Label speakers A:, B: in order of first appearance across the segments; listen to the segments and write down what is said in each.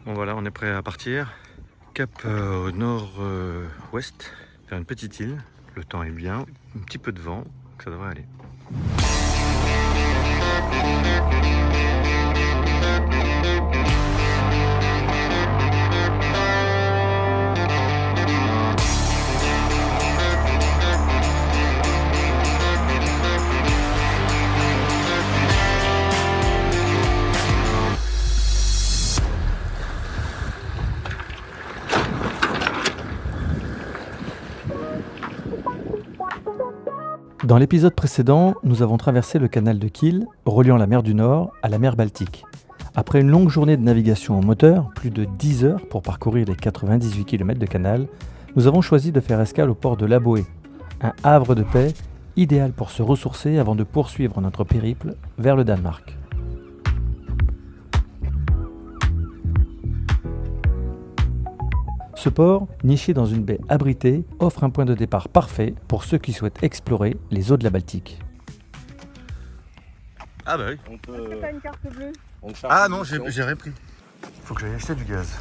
A: Bon voilà, on est prêt à partir. Cap au nord-ouest, vers une petite île. Le temps est bien, un petit peu de vent, donc ça devrait aller.
B: Dans l'épisode précédent, nous avons traversé le canal de Kiel, reliant la mer du Nord à la mer Baltique. Après une longue journée de navigation au moteur, plus de 10 heures pour parcourir les 98 km de canal, nous avons choisi de faire escale au port de Laboe, un havre de paix idéal pour se ressourcer avant de poursuivre notre périple vers le Danemark. Ce port, niché dans une baie abritée, offre un point de départ parfait pour ceux qui souhaitent explorer les eaux de la Baltique.
A: Ah bah oui.
C: T'as une carte bleue.
A: Ah non, j'ai rien pris. Faut que j'aille acheter du gaz.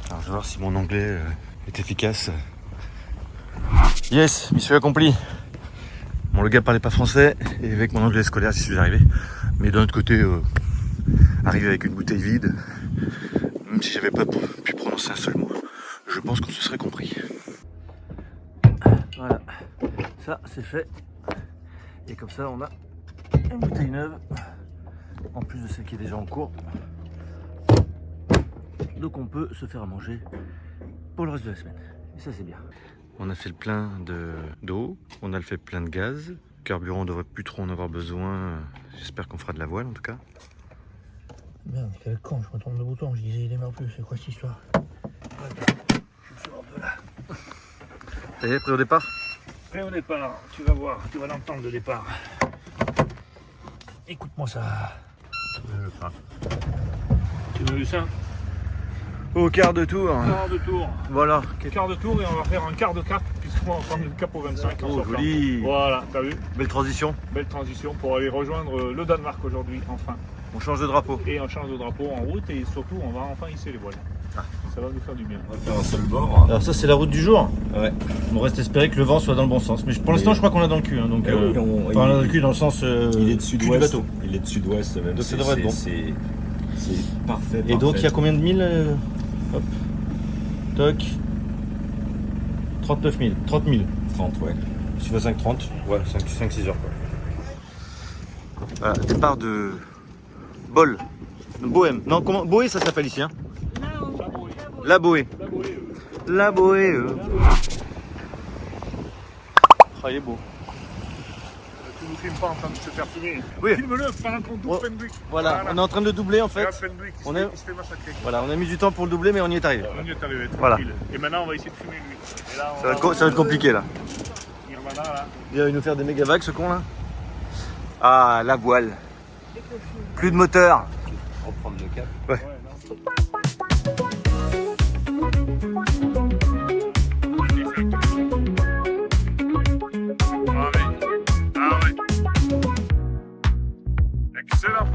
A: Alors je vais voir si mon anglais est efficace. Yes, mission accomplie. Bon, le gars parlait pas français et avec mon anglais scolaire j'y suis arrivé. Mais d'un autre côté, arriver avec une bouteille vide, même si j'avais pas pu prononcer un seul mot, je pense qu'on se serait compris. Voilà, ça c'est fait. Et comme ça on a une bouteille neuve, en plus de celle qui est déjà en cours. Donc on peut se faire à manger pour le reste de la semaine. Et ça c'est bien. On a fait le plein d'eau, on a fait plein de gaz. Carburant, on devrait plus trop en avoir besoin. J'espère qu'on fera de la voile en tout cas.
D: Merde, quel con, je me trompe de bouton, je disais il démarre plus, c'est quoi cette histoire?
A: Ça y est, prêt au départ?
D: Prêt au départ, tu vas voir, tu vas l'entendre le départ. Écoute-moi ça. Tu veux vu ça?
A: Au quart de tour.
D: Quart de tour.
A: Voilà.
D: Quart de tour et on va faire un quart de cap, puisqu'on va prendre le cap au 25 en
A: Oh,
D: sortant.
A: joli.
D: Voilà, t'as vu?
A: Belle transition.
D: Belle transition pour aller rejoindre le Danemark aujourd'hui, enfin.
A: On change de drapeau.
D: Et on change de drapeau en route et surtout on va enfin hisser les voiles. Ça va nous faire du bien.
E: On va faire un seul bord.
A: Alors ça c'est la route du jour.
E: Ouais.
A: On reste espérer que le vent soit dans le bon sens. Mais pour l'instant je crois qu'on a dans le cul. Hein, donc,
E: Oui,
A: on a dans le cul dans le sens
E: il est de
A: cul
E: sud-ouest.
A: du bateau.
E: Il est de sud-ouest même.
A: Donc ça devrait être bon.
E: C'est parfait.
A: Et donc il y a combien de milles Hop. Toc. 39 000. 30 000.
E: 30, ouais.
A: Si tu fais 5,30. Ouais, 5-6 heures quoi. Voilà, départ de Bol. Bohème. Non, comment Boé ça s'appelle ici hein. La Boé. La Boé. Oh, il est beau.
D: Tu nous filmes pas en train de se faire fumer.
A: Oui.
D: Filme-le pendant qu'on double Fenwick.
A: Voilà, on est en train de doubler en fait.
D: Regarde Fenwick,
A: On
D: il
A: est-
D: se fait massacrer.
A: Voilà, on a mis du temps pour le doubler mais on y est arrivé.
D: On y est arrivé,
A: Voilà.
D: tranquille. Et maintenant on va essayer de fumer lui. Et là, on
A: Ça va être compliqué là.
D: Nirvana là.
A: Il va nous faire des méga vagues ce con là. Ah, la voile. Plus de moteur.
E: Reprendre le cap.
A: Ouais.
D: Ah ouais. Excellent.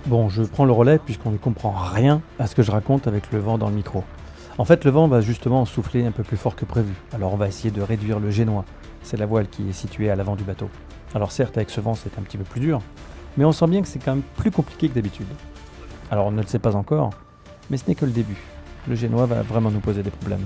B: Bon, je prends le relais puisqu'on ne comprend rien à ce que je raconte avec le vent dans le micro. En fait, le vent va justement souffler un peu plus fort que prévu. Alors on va essayer de réduire le génois. C'est la voile qui est située à l'avant du bateau. Alors certes, avec ce vent, c'est un petit peu plus dur, mais on sent bien que c'est quand même plus compliqué que d'habitude. Alors on ne le sait pas encore, mais ce n'est que le début. Le Génois va vraiment nous poser des problèmes.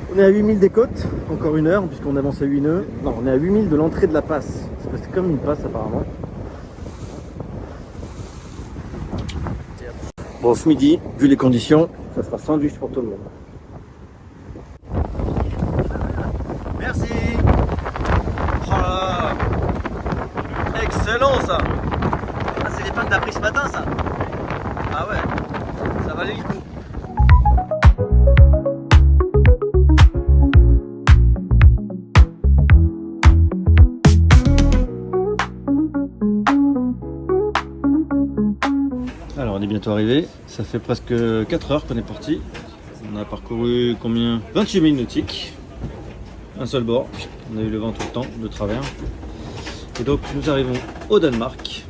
C: On est à 8000 des côtes, encore une heure, puisqu'on avance à 8 nœuds. Non, on est à 8000 de l'entrée de la passe. C'est comme une passe apparemment. Bon, ce midi, vu les conditions, ça sera sandwich pour tout le monde. Merci. Oh là là. Excellent ça. Ah, c'est les pains que t'as pris ce matin ça. Ah ouais, ça valait le coup. Alors on est bientôt arrivé, ça fait presque 4 heures qu'on est parti. On a parcouru combien? 28 000 nautiques. Un seul bord, on a eu le vent tout le temps de travers. Et donc nous arrivons au Danemark.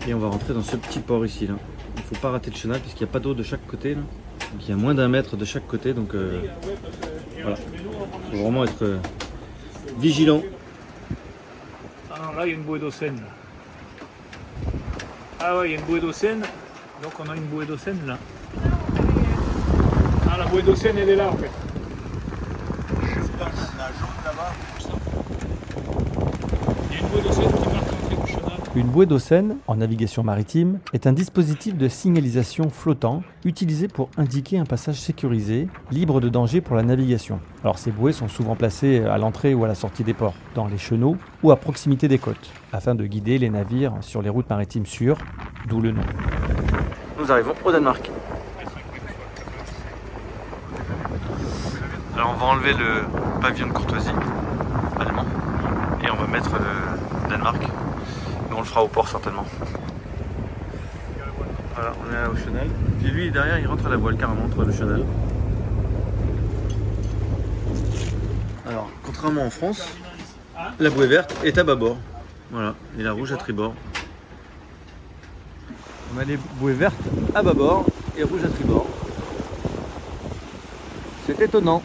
C: Et on va rentrer dans ce petit port ici là. Il ne faut pas rater le chenal puisqu'il n'y a pas d'eau de chaque côté là. Donc il y a moins d'1 mètre de chaque côté, donc voilà. Il faut vraiment être vigilant.
F: Ah non, là il y a une bouée d'eau saine. Ah ouais, il y a une bouée d'eau saine. Donc on a une bouée d'eau saine là. Ah, la bouée d'eau saine elle est là en fait. Il y a une bouée d'eau saine qui marque l'entrée du chenal.
B: Une bouée d'eau saine, en navigation maritime, est un dispositif de signalisation flottant utilisé pour indiquer un passage sécurisé, libre de danger pour la navigation. Alors ces bouées sont souvent placées à l'entrée ou à la sortie des ports, dans les chenaux ou à proximité des côtes, afin de guider les navires sur les routes maritimes sûres, d'où le nom.
C: Nous arrivons au Danemark.
A: Alors on va enlever le pavillon de courtoisie allemand et on va mettre le Danemark. Mais on le fera au port certainement. Voilà, on est au chenal. Puis lui derrière il rentre à la voile carrément entre le chenal. Alors contrairement en France, la bouée verte est à bâbord. Voilà, et la rouge à tribord.
C: On a les bouées vertes à bâbord et rouges à tribord. C'est étonnant.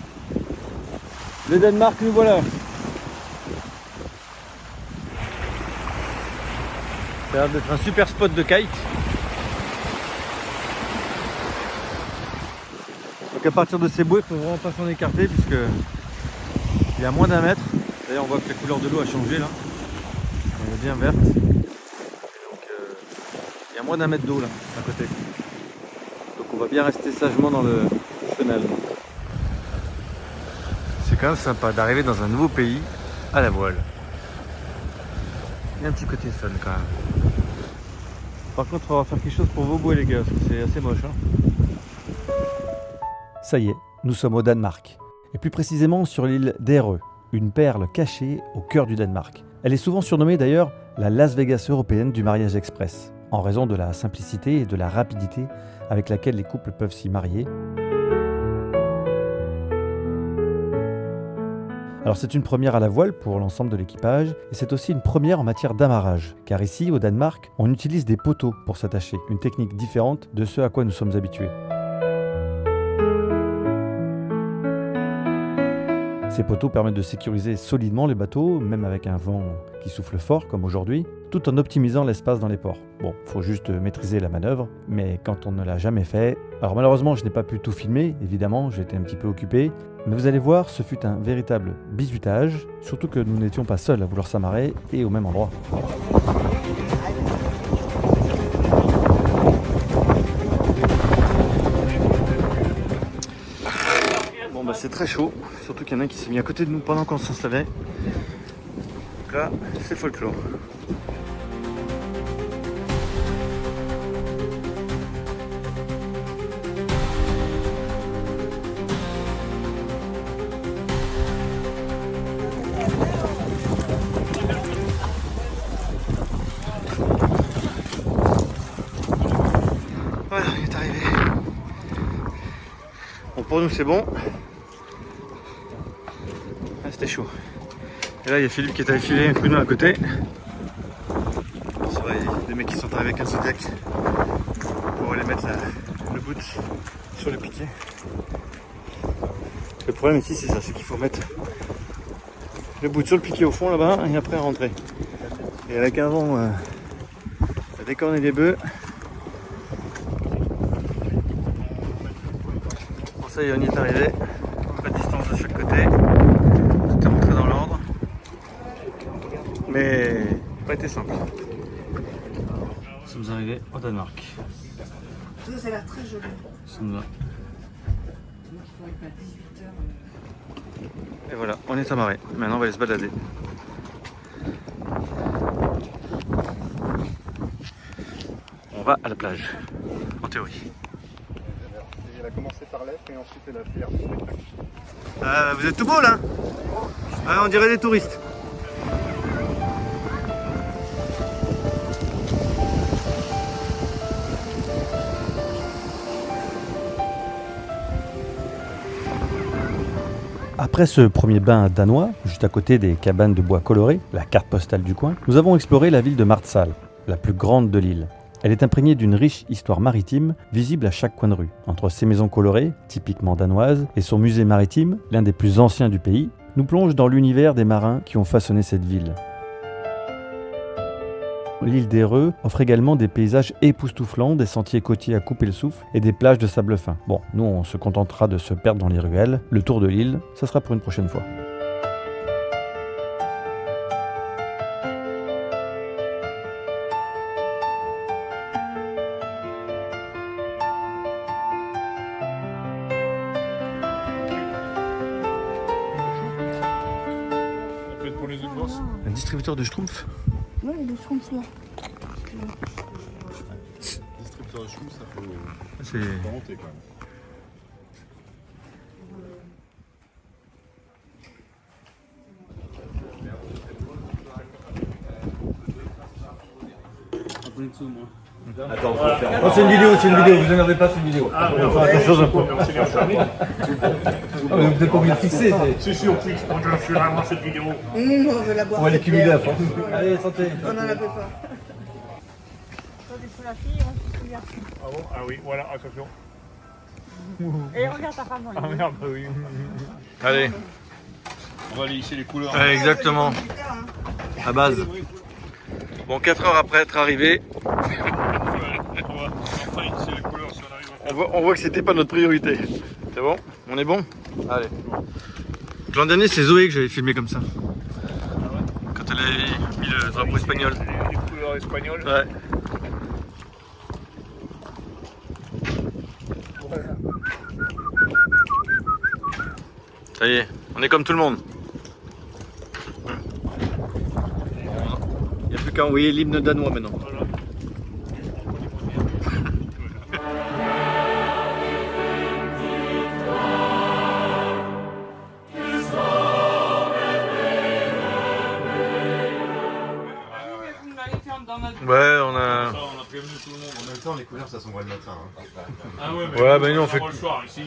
C: Le Danemark, nous voilà. Ça a l'air d'être un super spot de kite. Donc à partir de ces bouées, il ne faut vraiment pas s'en écarter puisque il y a moins d'1 mètre. D'ailleurs on voit que la couleur de l'eau a changé là. Elle est bien verte. Donc il y a moins d'1 mètre d'eau là à côté. Donc on va bien rester sagement dans le chenal.
A: C'est quand même sympa d'arriver dans un nouveau pays à la voile. Il y a un petit côté fun quand même.
C: Par contre on va faire quelque chose pour vos bouées les gars, parce que c'est assez moche.
B: Ça y est, nous sommes au Danemark, et plus précisément sur l'île d'Ærø, une perle cachée au cœur du Danemark. Elle est souvent surnommée d'ailleurs la Las Vegas européenne du mariage express, en raison de la simplicité et de la rapidité avec laquelle les couples peuvent s'y marier. Alors c'est une première à la voile pour l'ensemble de l'équipage, et c'est aussi une première en matière d'amarrage, car ici, au Danemark, on utilise des poteaux pour s'attacher, une technique différente de ce à quoi nous sommes habitués. Ces poteaux permettent de sécuriser solidement les bateaux, même avec un vent qui souffle fort comme aujourd'hui, tout en optimisant l'espace dans les ports. Bon, faut juste maîtriser la manœuvre, mais quand on ne l'a jamais fait... Alors malheureusement, je n'ai pas pu tout filmer, évidemment, j'étais un petit peu occupé, mais vous allez voir, ce fut un véritable bizutage, surtout que nous n'étions pas seuls à vouloir s'amarrer et au même endroit.
A: c'est très chaud, surtout qu'il y en a un qui s'est mis à côté de nous pendant qu'on s'installait. Donc là, c'est folklore. Voilà, on est arrivé. Bon, pour nous c'est bon. Ah, c'était chaud. Et là il y a Philippe qui est allé filer un coup de main à côté. C'est vrai, il y a des mecs qui sont arrivés avec un Zodiac pour aller mettre le boot sur le piquet. Le problème ici c'est ça, c'est qu'il faut mettre le boot sur le piquet au fond là-bas et après rentrer. Et avec un vent à décorner des bœufs. Bon ça y est, on y est arrivé. Pas de distance de chaque côté. Tout est rentré dans l'ordre. Mais ça n'a pas été simple. Nous sommes arrivés au Danemark.
G: Ça a l'air très joli.
A: Nous sommes là. Et voilà, on est amarré. Maintenant on va aller se balader. On va à la plage, en théorie.
H: Elle a commencé par l'être et ensuite elle a fait un spectacle.
A: Vous êtes tout beau là. On dirait des touristes.
B: Après ce premier bain danois, juste à côté des cabanes de bois colorées, la carte postale du coin, nous avons exploré la ville de Marsal, la plus grande de l'île. Elle est imprégnée d'une riche histoire maritime, visible à chaque coin de rue. Entre ses maisons colorées, typiquement danoises, et son musée maritime, l'un des plus anciens du pays, nous plonge dans l'univers des marins qui ont façonné cette ville. L'île d'Ereux offre également des paysages époustouflants, des sentiers côtiers à couper le souffle et des plages de sable fin. Bon, nous on se contentera de se perdre dans les ruelles. Le tour de l'île, ça sera pour une prochaine fois.
F: Peut-être pour les autres bosses.
A: Un distributeur de Schtroumpfs.
G: Ouais, le schtroumpf là.
H: Distributeur de chou, ça faut
A: C'est...
H: monter quand même.
E: Attends, faut faire.
D: Oh, c'est une vidéo, vous énervez pas, c'est une vidéo.
F: Ah,
D: on fera quelque chose un peu.
F: on s'est bien fermé.
D: Ah, mais vous êtes pas obligé de fixer,
F: C'est sûr, fixe, on doit faire vraiment cette vidéo.
G: On veut la boire.
D: on va les cumuler à force. Allez, santé.
G: On en a pas.
I: La fille, on se souvient.
F: Ah bon? Ah oui, voilà, attention.
I: Et regarde ta femme dans les
F: Ah
I: yeux.
F: merde, oui.
A: Allez,
C: On va lisser les couleurs.
A: ouais, exactement. À base. Bon, 4 heures après être arrivé,
F: Enfin, c'est les couleurs si on arrive à faire.
A: on voit que c'était pas notre priorité. C'est bon? On est bon? Allez. L'an dernier, c'est Zoé que j'avais filmé comme ça. Quand elle avait mis le drapeau espagnol.
F: Les couleurs espagnoles.
A: Ouais. Ça y est, on est comme tout le monde. Il n'y a plus qu'à envoyer l'hymne danois maintenant.
F: Voilà.
A: Ouais, on a...
F: Ça, on a prévenu tout le monde.
H: En même temps, les couleurs, ça s'envoie le matin. Hein.
F: Ah ouais, mais
A: Ouais, bah nous, on fait-
F: le soir ici.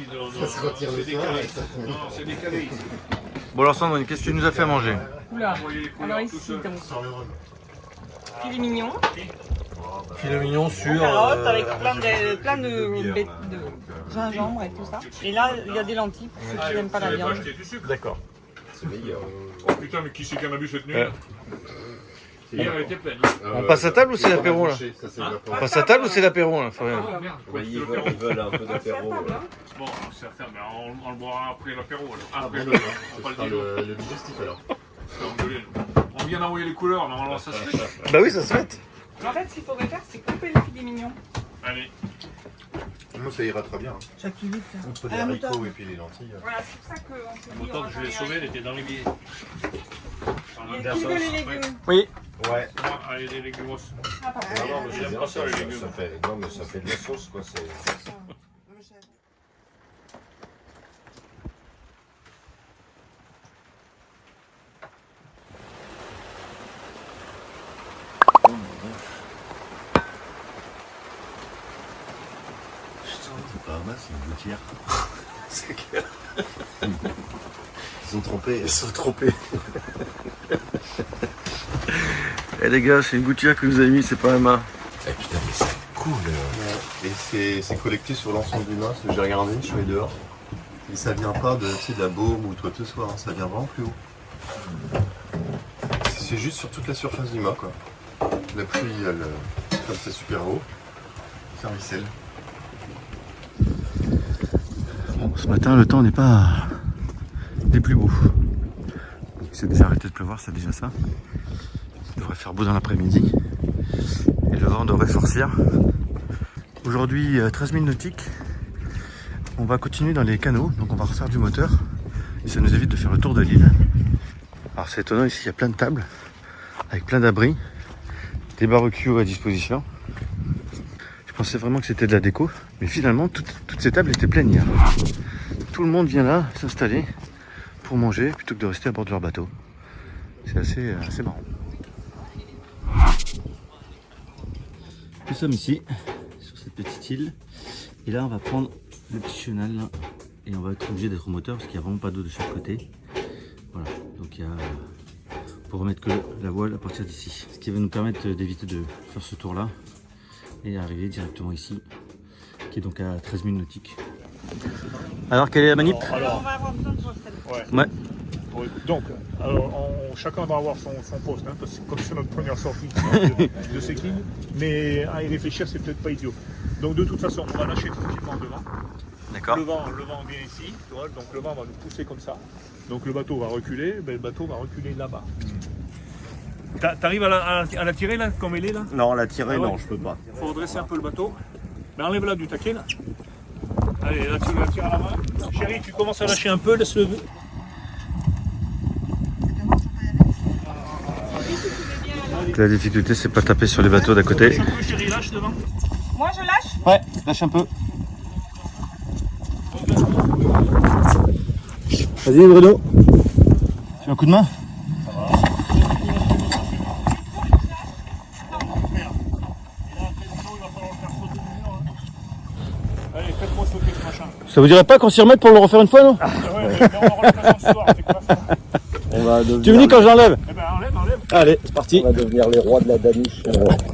F: C'est décalé. Non, c'est décalé ici.
A: Bon alors Sandrine, qu'est-ce que tu nous as fait à manger?
I: Oula.
F: Envoyer les couleurs
I: Alors
F: tout
I: ici,
F: seul.
I: donc, filet mignon,
D: Filet mignon sur.
I: carottes avec plein de gingembre et tout ça. Et là, il y a des lentilles pour ceux qui n'aiment pas la
F: J'avais pas
I: viande.
F: acheté du sucre.
A: D'accord.
H: C'est meilleur.
F: Oh putain, mais qui c'est qui en a bu cette nuit? Hier, elle était pleine.
A: On passe à table ou c'est l'apéro là?
H: Ça, c'est
A: On passe à table ou c'est l'apéro là? Fabien
F: Ah merde, quoi,
H: Ils
F: c'est l'apéro.
H: veulent un peu d'apéro.
F: Bon, c'est à faire, mais on le boira après l'apéro.
H: Ah,
F: Après,
H: bon,
F: on va
H: ce
F: le
H: sera
F: dire.
H: le digestif alors.
F: On vient d'envoyer les couleurs, normalement ça se fait.
A: Bah oui, ça se fait.
I: En fait, ce qu'il faudrait faire, c'est couper le filet mignon.
F: Allez.
H: Moi, ça ira très bien.
G: Ça plus vite. Ça.
H: Entre les
G: À la
H: haricots
G: moutarde.
H: et puis les lentilles.
I: Voilà, c'est pour ça qu'on s'est dit.
F: Autant que je l'ai sauvé, elle était dans les billets.
I: Il y a qui veut les légumes?
C: Oui.
H: Ouais.
F: Allez, les légumes.
I: Ah, pardon.
H: Non, non, mais
F: J'aime
H: c'est
F: pas
H: bien,
F: ça, les légumes.
H: non, mais ça fait de la sauce, quoi. C'est...
E: C'est pas mal, c'est une gouttière.
H: c'est clair.
E: Ils sont trompés.
H: Ils sont trompés.
A: Eh les gars, c'est une gouttière que vous avez mis, c'est pas un main.
E: Eh putain, mais c'est cool.
H: Et c'est collecté sur l'ensemble du mât. J'ai regardé, je suis allé dehors. Et ça vient pas de, tu sais, de la baume ou de quoi que ce soit. Hein. Ça vient vraiment plus haut. C'est juste sur toute la surface du mât, quoi. La pluie, elle, comme c'est super haut, ça ruisselle.
A: Bon, ce matin, le temps n'est pas des plus beaux. C'est déjà arrêté de pleuvoir, c'est déjà ça. Il devrait faire beau dans l'après-midi. Et le vent devrait forcir. Aujourd'hui, 13 000 nautiques. On va continuer dans les canaux, donc on va refaire du moteur. Et ça nous évite de faire le tour de l'île. Alors c'est étonnant, ici il y a plein de tables, avec plein d'abris, des barbecues à disposition. Je pensais vraiment que c'était de la déco, mais finalement toutes ces tables étaient pleines hier. Tout le monde vient là s'installer pour manger plutôt que de rester à bord de leur bateau. C'est assez marrant. Nous sommes ici, sur cette petite île, et là on va prendre le petit chenal là, et on va être obligé d'être au moteur parce qu'il n'y a vraiment pas d'eau de chaque côté. Voilà, donc il y a pour remettre que la voile à partir d'ici, ce qui va nous permettre d'éviter de faire ce tour là et arriver directement ici, qui est donc à 13 000 nautiques. Alors quelle est la manip?
I: Alors, on va avoir besoin de toi cette fois.
F: Ouais.
A: Ouais.
F: Oui. Donc, alors, chacun va avoir son poste, hein, parce que comme c'est notre première sortie de ces quilles, mais à y réfléchir, c'est peut-être pas idiot. Donc de toute façon, on va lâcher tranquillement devant.
A: D'accord.
F: Le vent vient ici, tu vois, donc le vent va nous pousser comme ça. Donc le bateau va reculer, ben, le bateau va reculer là-bas. T'arrives à la tirer là, comme elle est là?
E: Non, la tirer,
F: Ah ouais.
E: non, je peux pas.
F: Faut redresser un peu le bateau. Mais enlève-la du taquet là. Allez, là tu la tires à la main. Chérie, tu commences à lâcher un peu, laisse-le.
A: La difficulté c'est pas taper sur les bateaux d'à côté.
F: Un peu, chérie, lâche devant.
I: Moi, je lâche?
A: Ouais, lâche un peu. Vas-y Bruno. Tu veux un coup de main?
F: Allez, faites-moi sauter ce machin.
A: Ça vous dirait pas qu'on s'y remette pour le refaire une fois, non?
F: Ouais, mais on aura l'occasion ce soir, c'est quoi ça?
E: On va devenir,
A: Tu me dis quand je l'enlève?
F: Eh ben enlève.
A: Allez, c'est parti.
E: on va devenir les rois de la daniche.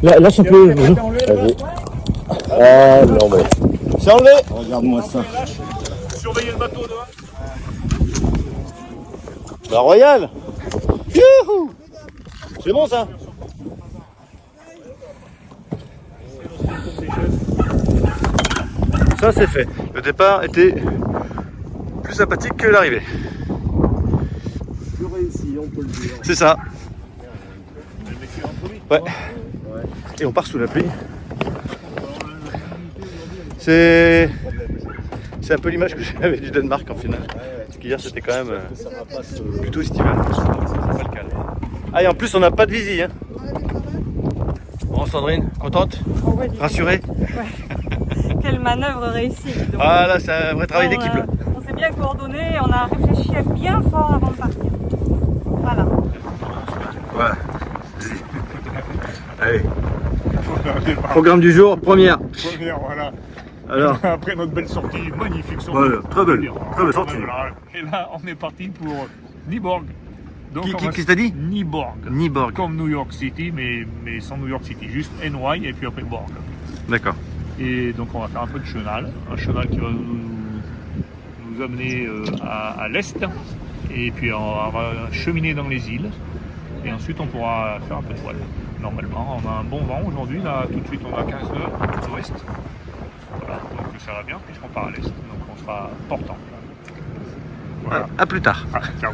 A: Lâche un peu.
F: T'es enlevé là-bas?
E: Ah non, mais
A: C'est enlevé.
E: regarde-moi ça.
F: Lâche. Surveillez le bateau devant.
A: La Royale. Youhou. C'est bon ça. Ça c'est fait. Le départ était plus sympathique que l'arrivée.
E: Plus réussi, on peut le dire.
A: C'est ça. Ouais. Et on part sous la pluie. C'est un peu l'image que j'avais du Danemark en finale. Parce qu'hier c'était quand même plutôt estival. C'est pas le cas. Ah et en plus on n'a pas de visie. Hein. Bon Sandrine, contente? Rassurée?
I: Quelle manœuvre réussie. Donc,
A: Ah là c'est un vrai travail d'équipe. Là.
I: on s'est bien coordonné, on a réfléchi bien fort avant de partir. Voilà.
A: Voilà. Allez. Programme du jour, première.
F: Première, voilà.
A: Alors,
F: Après notre belle sortie, magnifique sortie.
A: Voilà, très belle sortie.
F: Et là, on est parti pour Nyborg. Donc,
A: qui t'a dit?
F: Nyborg.
A: Nyborg.
F: Comme New York City, mais sans New York City. Juste NY et puis après Borg.
A: D'accord.
F: Et donc on va faire un peu de chenal. Un chenal qui va nous amener à l'est. Et puis on va cheminer dans les îles. Et ensuite on pourra faire un peu de voile. Normalement, on a un bon vent aujourd'hui. Là, tout de suite, on a 15 nœuds à l'ouest. Voilà, donc ça va bien puisqu'on part à l'est. Donc on sera portant. Voilà.
A: À plus tard.
F: Ah, ciao.